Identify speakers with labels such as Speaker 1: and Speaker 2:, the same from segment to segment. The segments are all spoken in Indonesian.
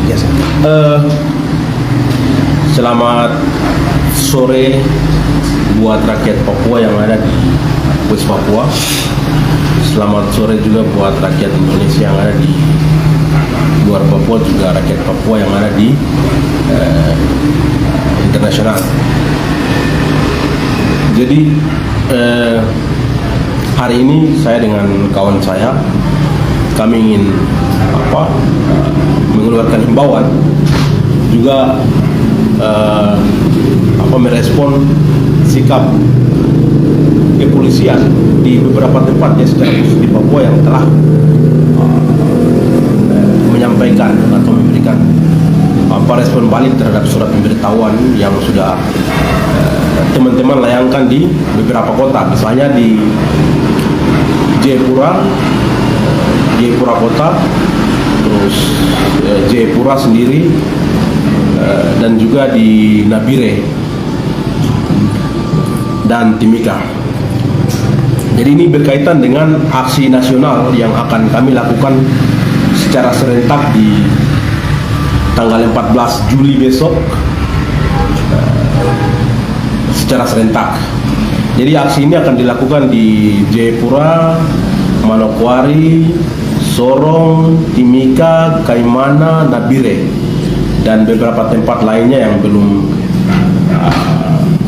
Speaker 1: Yes. Selamat sore buat rakyat Papua yang ada di West Papua. Selamat sore juga buat rakyat Indonesia yang ada di luar Papua, juga rakyat Papua yang ada di internasional. Jadi hari ini saya dengan kawan saya, kami ingin mengeluarkan himbauan juga merespon sikap kepolisian di beberapa tempat, ya, secara khusus di Papua, yang telah menyampaikan atau memberikan respon balik terhadap surat pemberitahuan yang sudah teman-teman layangkan di beberapa kota, misalnya di Jayapura kota, terus Jayapura sendiri, dan juga di Nabire dan Timika. Jadi ini berkaitan dengan aksi nasional yang akan kami lakukan secara serentak di tanggal 14 Juli besok, secara serentak. Jadi aksi ini akan dilakukan di Jayapura, Manokwari, Sorong, Timika, Kaimana, Nabire, dan beberapa tempat lainnya yang belum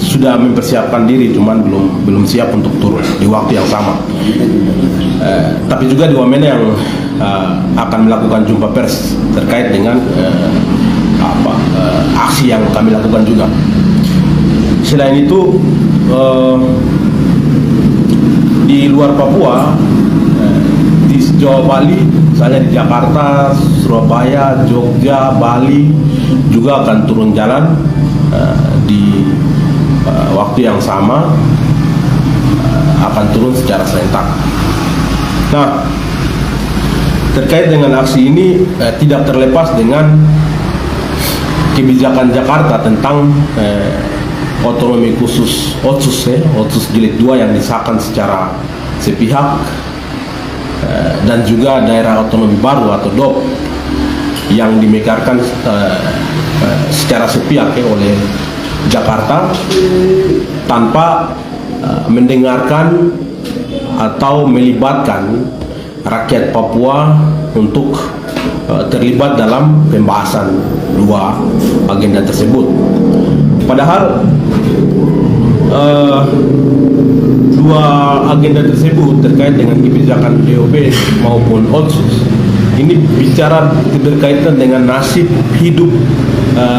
Speaker 1: sudah mempersiapkan diri, cuman belum siap untuk turun di waktu yang sama. Tapi juga di Wamena yang akan melakukan jumpa pers terkait dengan aksi yang kami lakukan juga. Selain itu, di luar Papua, di Jawa Bali, misalnya di Jakarta, Surabaya, Jogja, Bali, juga akan turun jalan di waktu yang sama, akan turun secara serentak. Nah, terkait dengan aksi ini tidak terlepas dengan kebijakan Jakarta tentang otonomi khusus Otsus Jilid 2 yang disahkan secara sepihak, dan juga daerah otonomi baru atau DOP yang dimekarkan secara sepihak oleh Jakarta tanpa mendengarkan atau melibatkan rakyat Papua untuk terlibat dalam pembahasan dua agenda tersebut. Padahal dua agenda tersebut terkait dengan kebijakan DOB maupun Otsus ini bicara berkaitan dengan nasib hidup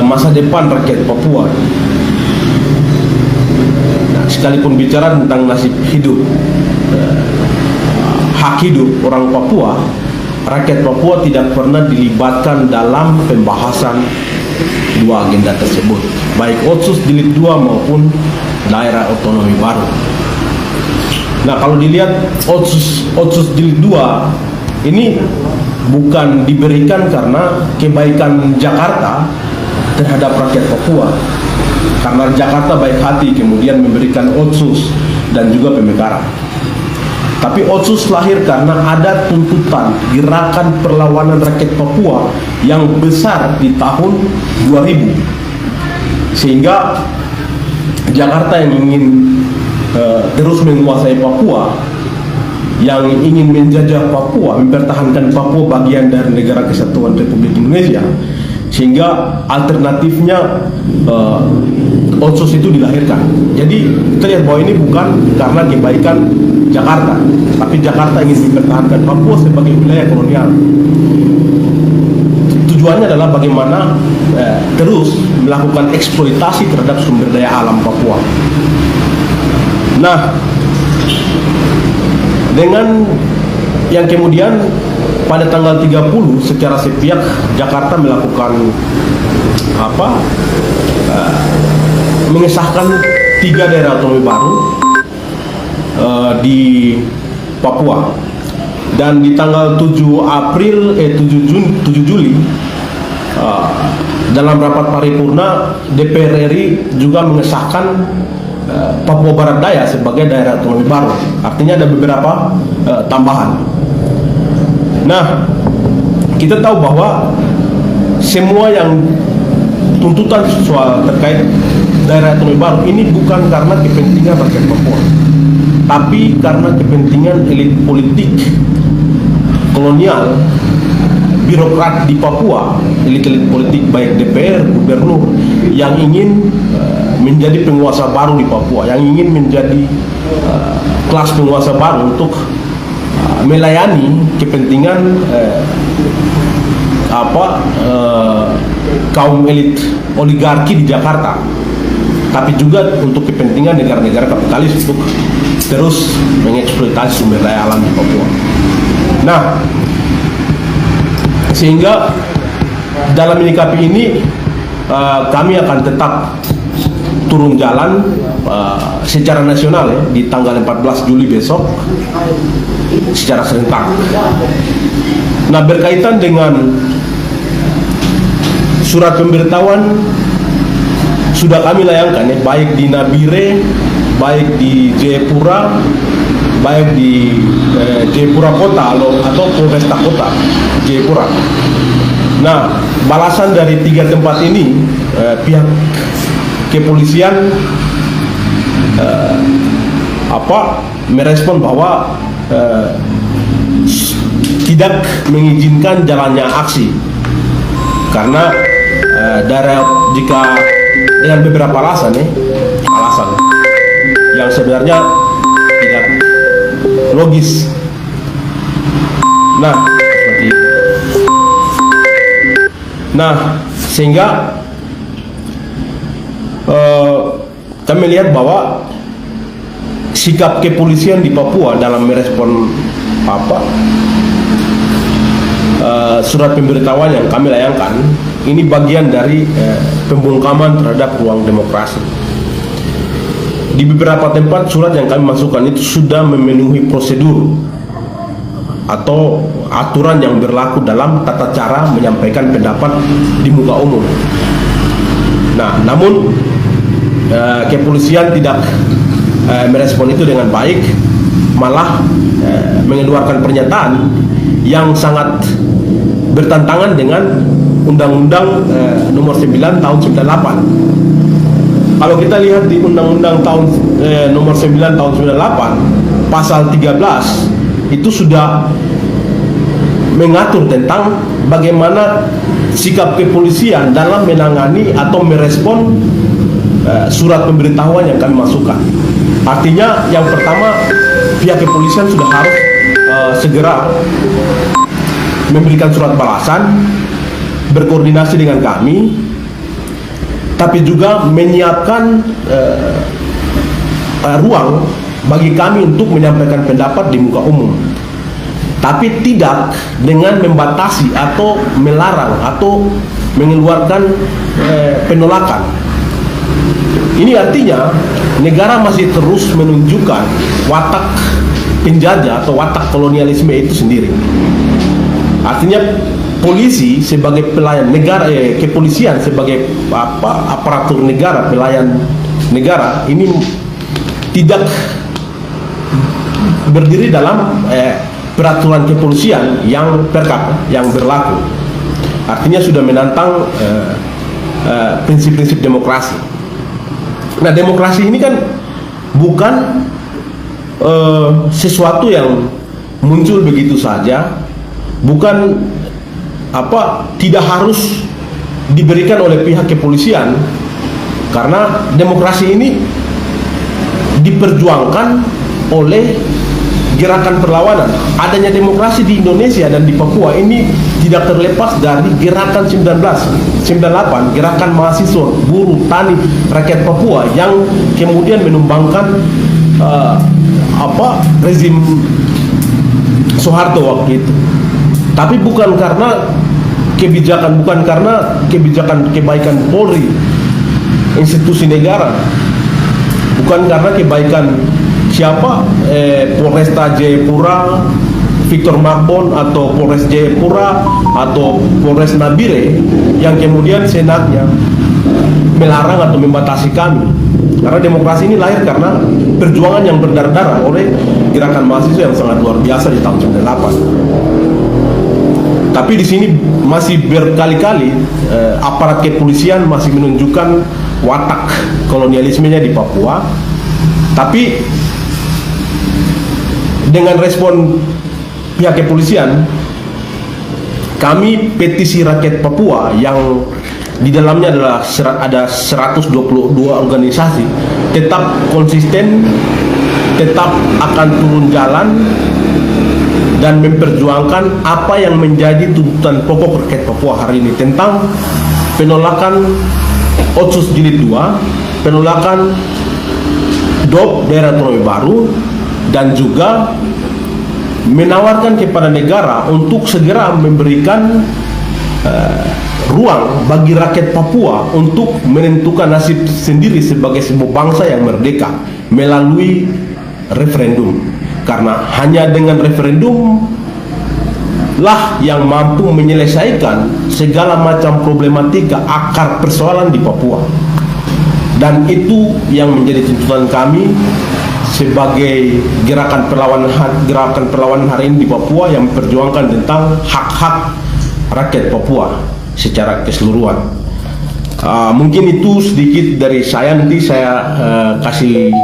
Speaker 1: masa depan rakyat Papua. Nah, sekalipun bicara tentang nasib hidup, hak hidup orang Papua, rakyat Papua tidak pernah dilibatkan dalam pembahasan dua agenda tersebut, baik Otsus Jilid 2 maupun daerah otonomi baru. Nah, kalau dilihat Otsus Jilid 2 ini bukan diberikan karena kebaikan Jakarta terhadap rakyat Papua, karena Jakarta baik hati kemudian memberikan Otsus dan juga pemekaran. Tapi Otsus lahir karena ada tuntutan gerakan perlawanan rakyat Papua yang besar di tahun 2000, sehingga Jakarta yang ingin terus menguasai Papua, yang ingin menjajah Papua, mempertahankan Papua bagian dari negara kesatuan Republik Indonesia, sehingga alternatifnya Otsus itu dilahirkan. Jadi kita lihat bahwa ini bukan karena kebaikan Jakarta, tapi Jakarta ingin mempertahankan Papua sebagai wilayah kolonial. Tujuannya adalah bagaimana terus melakukan eksploitasi terhadap sumber daya alam Papua. Nah, dengan yang kemudian pada tanggal 30 secara sepihak Jakarta melakukan mengesahkan 3 daerah otonomi baru di Papua, dan di tanggal 7 Juli dalam rapat paripurna DPR RI juga mengesahkan Papua Barat Daya sebagai daerah otonomi baru. Artinya ada beberapa tambahan. Nah, kita tahu bahwa semua yang tuntutan soal terkait daerah otonomi baru ini bukan karena kepentingan rakyat Papua, tapi karena kepentingan elit politik kolonial, birokrat di Papua, elit-elit politik baik DPR, gubernur yang ingin menjadi penguasa baru di Papua, yang ingin menjadi kelas penguasa baru untuk melayani kepentingan kaum elit oligarki di Jakarta, tapi juga untuk kepentingan negara-negara kapitalis untuk terus mengeksploitasi sumber daya alam di Papua. Nah, sehingga dalam menyikapi ini kami akan tetap turun jalan secara nasional ya, di tanggal 14 Juli besok secara serentak. Nah, berkaitan dengan surat pemberitahuan sudah kami layangkan ya, baik di Nabire, baik di Jayapura, baik di Jayapura Kota atau Polresta Kota Jayapura. Nah, balasan dari 3 tempat ini pihak kepolisian merespon bahwa tidak mengizinkan jalannya aksi karena jika dengan beberapa alasan yang sebenarnya tidak logis. Nah, seperti itu. Nah, sehingga kami lihat bahwa sikap kepolisian di Papua dalam merespon surat pemberitahuan yang kami layangkan ini bagian dari pembungkaman terhadap ruang demokrasi. Di beberapa tempat surat yang kami masukkan itu sudah memenuhi prosedur atau aturan yang berlaku dalam tata cara menyampaikan pendapat di muka umum. Nah, namun kepolisian tidak merespon itu dengan baik, malah mengeluarkan pernyataan yang sangat bertentangan dengan Undang-Undang nomor 9 tahun 98. Kalau kita lihat di Undang-Undang nomor 9 tahun 98 pasal 13 itu sudah mengatur tentang bagaimana sikap kepolisian dalam menangani atau merespon surat pemberitahuan yang kami masukkan. Artinya yang pertama, pihak kepolisian sudah harus segera memberikan surat balasan, berkoordinasi dengan kami, tapi juga menyiapkan ruang bagi kami untuk menyampaikan pendapat di muka umum, tapi tidak dengan membatasi atau melarang atau mengeluarkan penolakan. Ini artinya negara masih terus menunjukkan watak penjajah atau watak kolonialisme itu sendiri. Artinya polisi sebagai pelayan negara, kepolisian sebagai aparatur negara, pelayan negara ini tidak berdiri dalam peraturan kepolisian yang perkap yang berlaku. Artinya sudah menantang prinsip-prinsip demokrasi. Nah, demokrasi ini kan bukan sesuatu yang muncul begitu saja, bukan tidak harus diberikan oleh pihak kepolisian, karena demokrasi ini diperjuangkan oleh gerakan perlawanan. Adanya demokrasi di Indonesia dan di Papua ini tidak terlepas dari gerakan 1998, gerakan mahasiswa, buruh, tani, rakyat Papua yang kemudian menumbangkan rezim Soeharto waktu itu. Tapi bukan karena kebijakan kebaikan Polri, institusi negara, bukan karena kebaikan Polresta Jayapura, Victor Marbon, atau Polres Jayapura atau Polres Nabire yang kemudian senatnya melarang atau membatasi kami. Karena demokrasi ini lahir karena perjuangan yang berdarah-darah oleh gerakan mahasiswa yang sangat luar biasa di tahun 98. Tapi di sini masih berkali-kali aparat kepolisian masih menunjukkan watak kolonialismenya di Papua. Tapi dengan respon pihak kepolisian, kami petisi rakyat Papua yang di dalamnya ada 122 organisasi tetap konsisten, tetap akan turun jalan dan memperjuangkan apa yang menjadi tuntutan pokok rakyat Papua hari ini tentang penolakan Otsus Jilid 2, penolakan DOP daerah otonomi baru, dan juga menawarkan kepada negara untuk segera memberikan ruang bagi rakyat Papua untuk menentukan nasib sendiri sebagai sebuah bangsa yang merdeka melalui referendum. Karena hanya dengan referendum lah yang mampu menyelesaikan segala macam problematika akar persoalan di Papua. Dan itu yang menjadi tuntutan kami sebagai gerakan perlawanan hari ini di Papua yang memperjuangkan tentang hak-hak rakyat Papua secara keseluruhan. Mungkin itu sedikit dari saya. Nanti saya kasih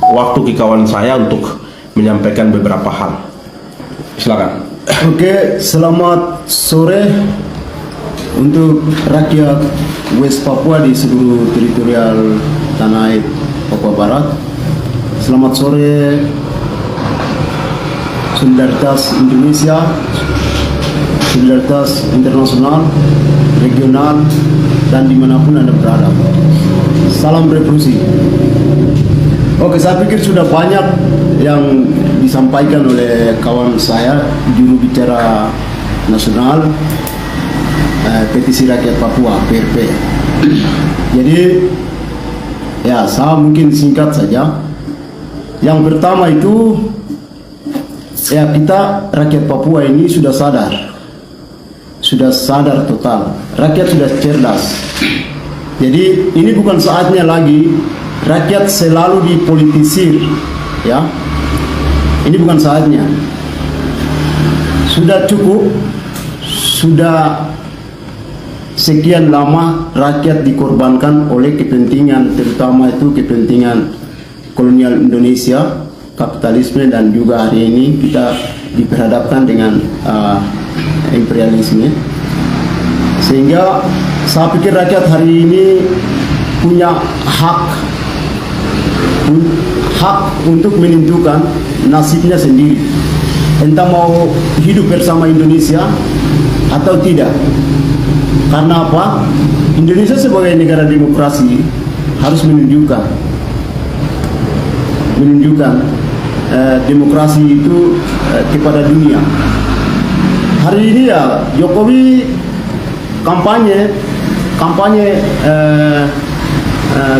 Speaker 1: waktu ke kawan saya untuk menyampaikan beberapa hal. Silakan.
Speaker 2: Oke, selamat sore untuk rakyat West Papua di seluruh teritorial tanah air Papua Barat. Selamat sore solidaritas Indonesia, solidaritas internasional, regional, dan dimanapun Anda berada. Salam revolusi. Oke, saya pikir sudah banyak yang disampaikan oleh kawan saya, juru bicara nasional Petisi Rakyat Papua (PRP). Jadi ya, saya mungkin singkat saja. Yang pertama itu ya, kita rakyat Papua ini sudah sadar total. Rakyat sudah cerdas. Jadi ini bukan saatnya lagi rakyat selalu dipolitisir, ya. Ini bukan saatnya. Sudah cukup, sudah sekian lama rakyat dikorbankan oleh kepentingan, terutama itu kepentingan kolonial Indonesia, kapitalisme, dan juga hari ini kita diperhadapkan dengan imperialisme. Sehingga saya pikir rakyat hari ini punya hak untuk menentukan nasibnya sendiri, entah mau hidup bersama Indonesia atau tidak. Karena apa? Indonesia sebagai negara demokrasi harus menunjukkan demokrasi itu kepada dunia. Hari ini ya Jokowi kampanye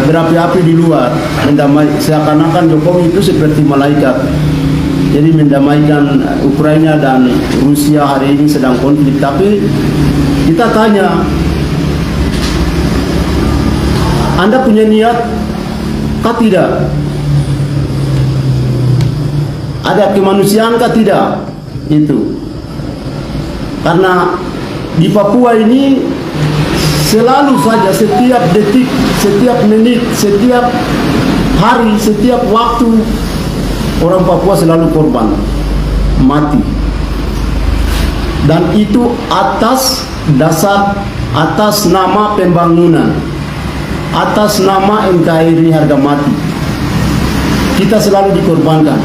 Speaker 2: berapi-api di luar, seakan-akan Jokowi itu seperti malaikat. Jadi mendamaikan Ukraina dan Rusia hari ini sedang konflik. Tapi kita tanya, Anda punya niat kah tidak? Ada kemanusiaan kah tidak? Itu karena di Papua ini selalu saja, setiap detik, setiap menit, setiap hari, setiap waktu, orang Papua selalu korban mati. Dan itu atas nama pembangunan, atas nama NKRI harga mati. Kita selalu dikorbankan.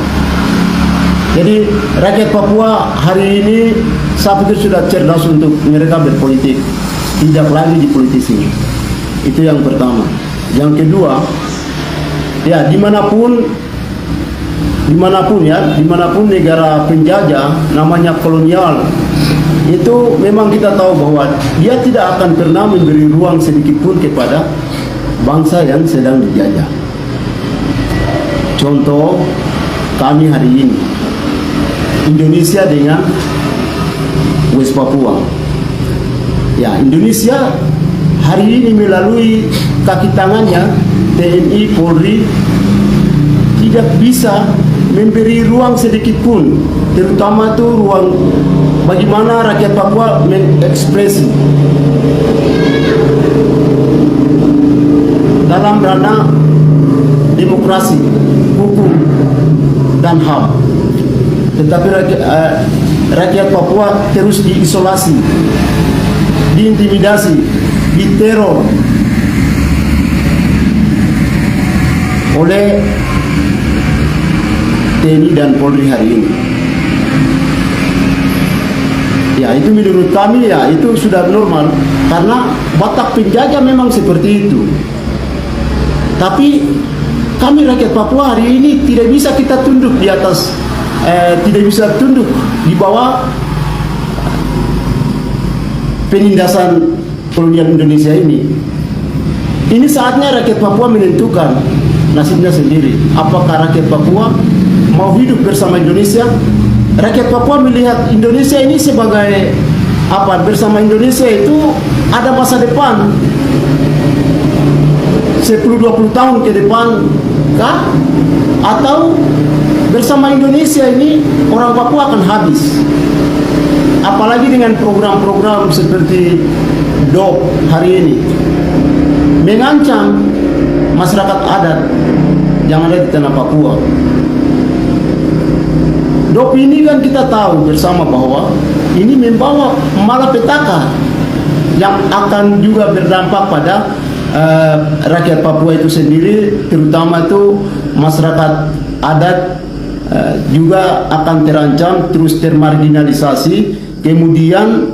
Speaker 2: Jadi rakyat Papua hari ini saya pikir sudah cerdas untuk mereka berpolitik, tidak lagi dipolitisi. Itu yang pertama. Yang kedua, ya dimanapun negara penjajah namanya kolonial, itu memang kita tahu bahwa dia tidak akan pernah memberi ruang sedikit pun kepada bangsa yang sedang dijajah. Contoh kami hari ini, Indonesia dengan West Papua. Ya, Indonesia hari ini melalui kaki tangannya TNI, Polri, tidak bisa memberi ruang sedikit pun, terutama itu ruang bagaimana rakyat Papua mengekspresi dalam ranah demokrasi, hukum, dan HAM. Tetapi rakyat Papua terus diisolasi, diintimidasi, diteror oleh TNI dan Polri hari ini. Ya, itu menurut kami ya itu sudah normal karena watak penjajah memang seperti itu. Tapi kami rakyat Papua hari ini tidak bisa kita tunduk di atas, tidak bisa tunduk di bawah penindasan kolonial Indonesia ini. Ini saatnya rakyat Papua menentukan nasibnya sendiri. Apakah rakyat Papua mau hidup bersama Indonesia? Rakyat Papua melihat Indonesia ini sebagai apa? Bersama Indonesia itu ada masa depan 10-20 tahun ke depan kah? Atau bersama Indonesia ini orang Papua akan habis? Apalagi dengan program-program seperti DOP hari ini mengancam masyarakat adat yang ada di tanah Papua. DOP ini kan kita tahu bersama bahwa ini membawa malapetaka yang akan juga berdampak pada rakyat Papua itu sendiri, terutama itu masyarakat adat juga akan terancam, terus termarginalisasi. Kemudian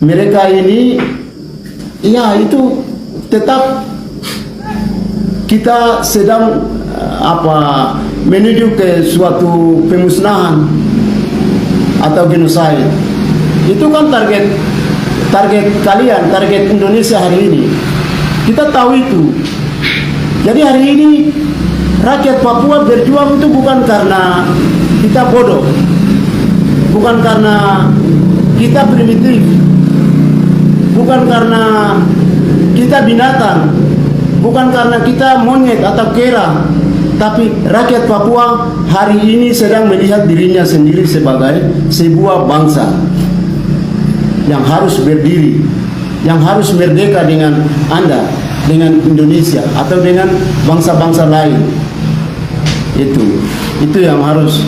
Speaker 2: mereka ini ya itu tetap kita sedang menuju ke suatu pemusnahan atau genocide. Itu kan target kalian, target Indonesia hari ini. Kita tahu itu. Jadi hari ini rakyat Papua berjuang itu bukan karena kita bodoh, bukan karena kita primitif, bukan karena kita binatang, bukan karena kita monyet atau kera. Tapi rakyat Papua hari ini sedang melihat dirinya sendiri sebagai sebuah bangsa yang harus berdiri, yang harus merdeka dengan Anda, dengan Indonesia atau dengan bangsa-bangsa lain. Itu yang harus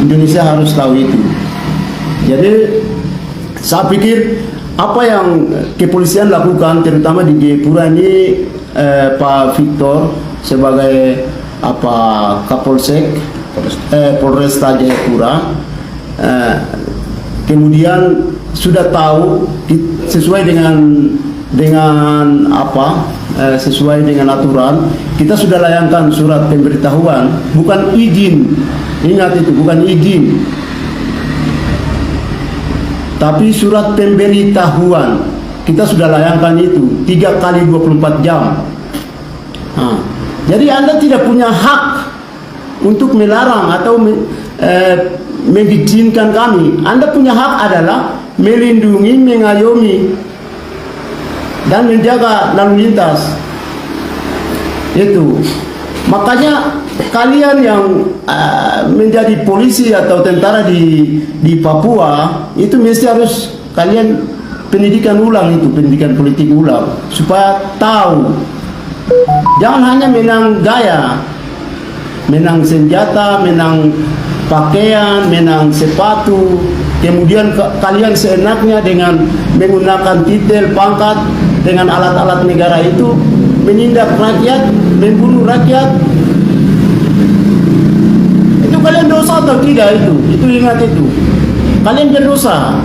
Speaker 2: Indonesia harus tahu itu. Jadi saya pikir apa yang kepolisian lakukan terutama di Jayapura ini, Pak Victor sebagai Kapolsek Polresta Jayapura, kemudian sudah tahu sesuai dengan sesuai dengan aturan, kita sudah layangkan surat pemberitahuan, bukan izin. Ingat itu, bukan izin, tapi surat pemberitahuan. Kita sudah layangkan itu 3 kali 24 jam. Jadi Anda tidak punya hak untuk melarang atau mengizinkan kami. Anda punya hak adalah melindungi, mengayomi, dan menjaga lalu lintas. Itu. Makanya kalian yang menjadi polisi atau tentara di Papua itu mesti harus kalian pendidikan ulang itu, pendidikan politik ulang supaya tahu. Jangan hanya menang gaya, menang senjata, menang pakaian, menang sepatu, kemudian kalian seenaknya dengan menggunakan titel, pangkat, dengan alat-alat negara itu menindak rakyat, membunuh rakyat. Itu kalian dosa atau tidak itu? Itu ingat itu. Kalian berdosa.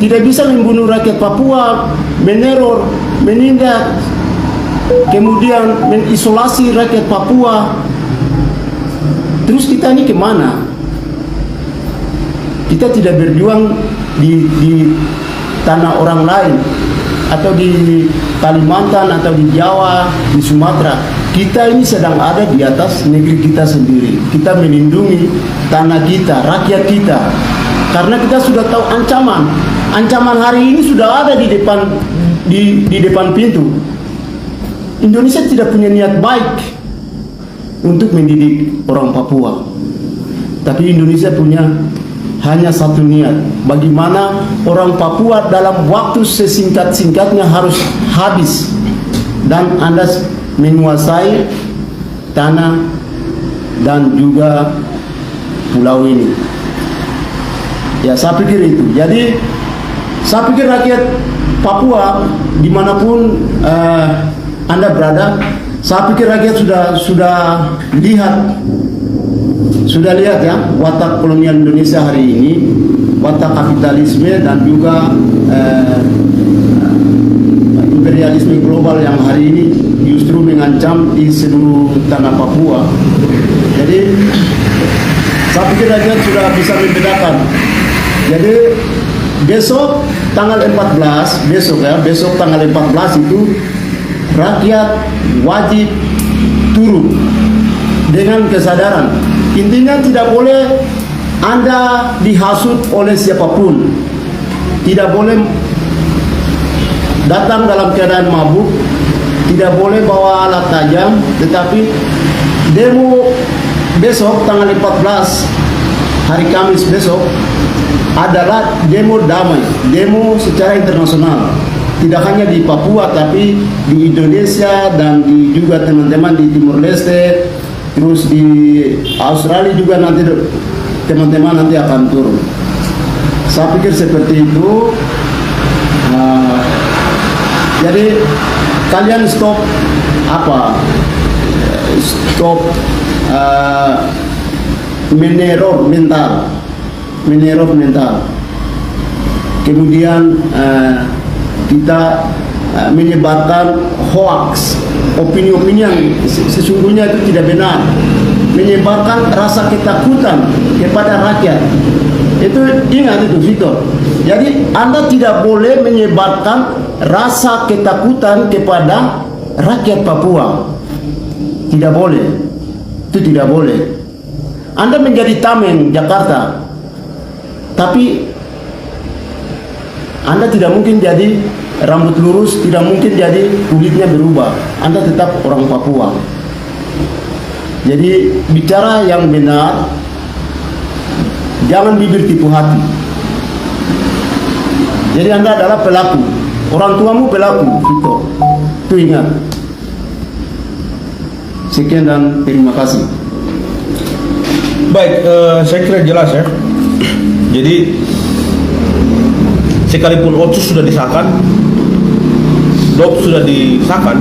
Speaker 2: Tidak bisa membunuh rakyat Papua, meneror, menindak, kemudian mengisolasi rakyat Papua. Terus kita ini kemana? Kita tidak berjuang di tanah orang lain, atau di Kalimantan, atau di Jawa, di Sumatera. Kita ini sedang ada di atas negeri kita sendiri. Kita melindungi tanah kita, rakyat kita. Karena kita sudah tahu ancaman. Ancaman hari ini sudah ada di depan pintu. Indonesia tidak punya niat baik untuk mendidik orang Papua. Tapi Indonesia punya hanya satu niat, bagaimana orang Papua dalam waktu sesingkat-singkatnya harus habis dan Anda menguasai tanah dan juga pulau ini. Ya, saya pikir itu. Jadi saya pikir rakyat Papua dimanapun Anda berada, saya pikir rakyat sudah lihat ya watak kolonial Indonesia hari ini, watak kapitalisme dan juga imperialisme global yang hari ini justru mengancam di seluruh tanah Papua. Jadi saya pikir rakyat sudah bisa membedakan. Jadi besok tanggal 14, besok tanggal 14 itu rakyat wajib turun dengan kesadaran. Intinya tidak boleh Anda dihasut oleh siapapun, tidak boleh datang dalam keadaan mabuk, tidak boleh bawa alat tajam, tetapi demo besok tanggal 14 hari Kamis besok adalah demo damai, demo secara internasional. Tidak hanya di Papua tapi di Indonesia dan juga teman-teman di Timur Leste, terus di Australia juga nanti teman-teman nanti akan turun. Saya pikir seperti itu. Jadi kalian stop meneror mental. Kemudian kita menyebarkan hoax, opini-opini yang sesungguhnya itu tidak benar, menyebarkan rasa ketakutan kepada rakyat. Itu ingat itu, Victor. Jadi Anda tidak boleh menyebarkan rasa ketakutan kepada rakyat Papua. Tidak boleh. Itu tidak boleh. Anda menjadi tameng Jakarta, tapi Anda tidak mungkin jadi rambut lurus, tidak mungkin jadi kulitnya berubah. Anda tetap orang Papua. Jadi bicara yang benar, jangan bibir tipu hati. Jadi Anda adalah pelaku, orang tuamu pelaku, Victor. Itu ingat. Sekian dan terima kasih.
Speaker 1: Baik, saya kira jelas ya. Jadi sekalipun Otsus sudah disahkan, DOP sudah disahkan,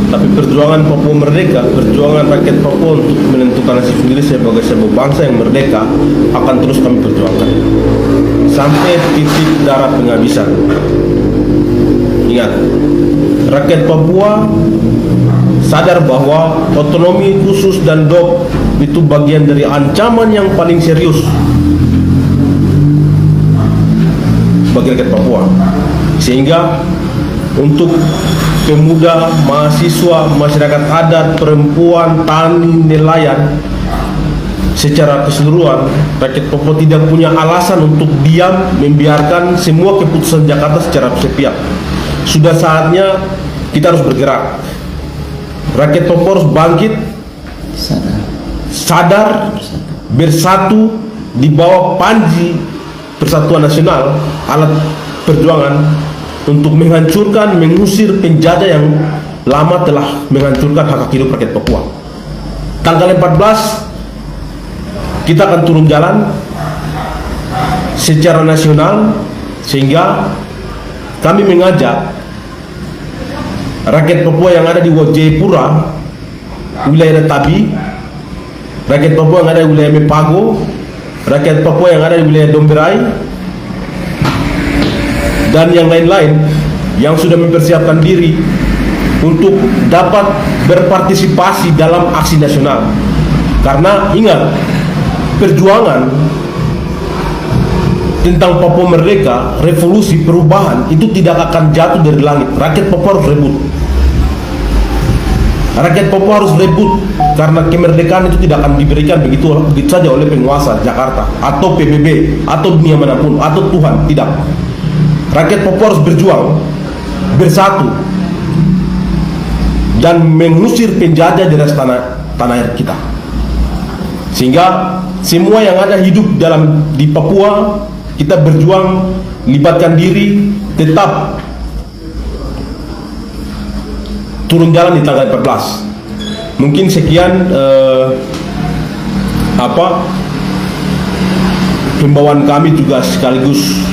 Speaker 1: tapi perjuangan Papua merdeka, perjuangan rakyat Papua untuk menentukan nasib sendiri sebagai sebuah bangsa yang merdeka akan terus kami perjuangkan sampai titik darah penghabisan. Ingat, rakyat Papua sadar bahwa otonomi khusus dan DOP itu bagian dari ancaman yang paling serius bagi rakyat Papua. Sehingga untuk pemuda, mahasiswa, masyarakat adat, perempuan, tani, nelayan, secara keseluruhan rakyat Papua tidak punya alasan untuk diam membiarkan semua keputusan Jakarta secara sepihak. Sudah saatnya kita harus bergerak. Rakyat Papua harus bangkit, sadar, bersatu di bawah panji Persatuan Nasional, alat perjuangan untuk menghancurkan, mengusir penjajah yang lama telah menghancurkan hak hidup rakyat Papua. Tanggal 14 kita akan turun jalan secara nasional, sehingga kami mengajak rakyat Papua yang ada di Jayapura, wilayah Tabi, rakyat Papua yang ada di wilayah Mepago, rakyat Papua yang ada di wilayah Domberai, dan yang lain-lain yang sudah mempersiapkan diri untuk dapat berpartisipasi dalam aksi nasional. Karena ingat, perjuangan tentang Papua merdeka, revolusi, perubahan itu tidak akan jatuh dari langit. Rakyat Papua harus rebut. Rakyat Papua harus rebut, karena kemerdekaan itu tidak akan diberikan begitu saja oleh penguasa Jakarta atau PBB atau dunia manapun atau Tuhan, tidak. Rakyat Papua harus berjuang, bersatu, dan mengusir penjajah dari tanah air kita. Sehingga semua yang ada hidup di Papua, kita berjuang, libatkan diri, tetap turun jalan di tanggal 14. Mungkin sekian himbauan kami, juga sekaligus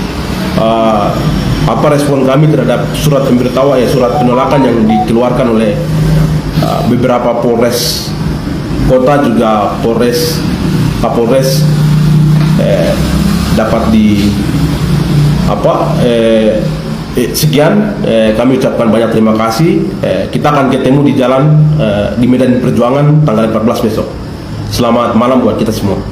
Speaker 1: respon kami terhadap surat pemberitahuan, surat penolakan yang dikeluarkan oleh beberapa Polres kota, juga Kapolres dapat sekian, kami ucapkan banyak terima kasih. Kita akan ketemu di jalan di medan perjuangan tanggal 14 besok. Selamat malam buat kita semua.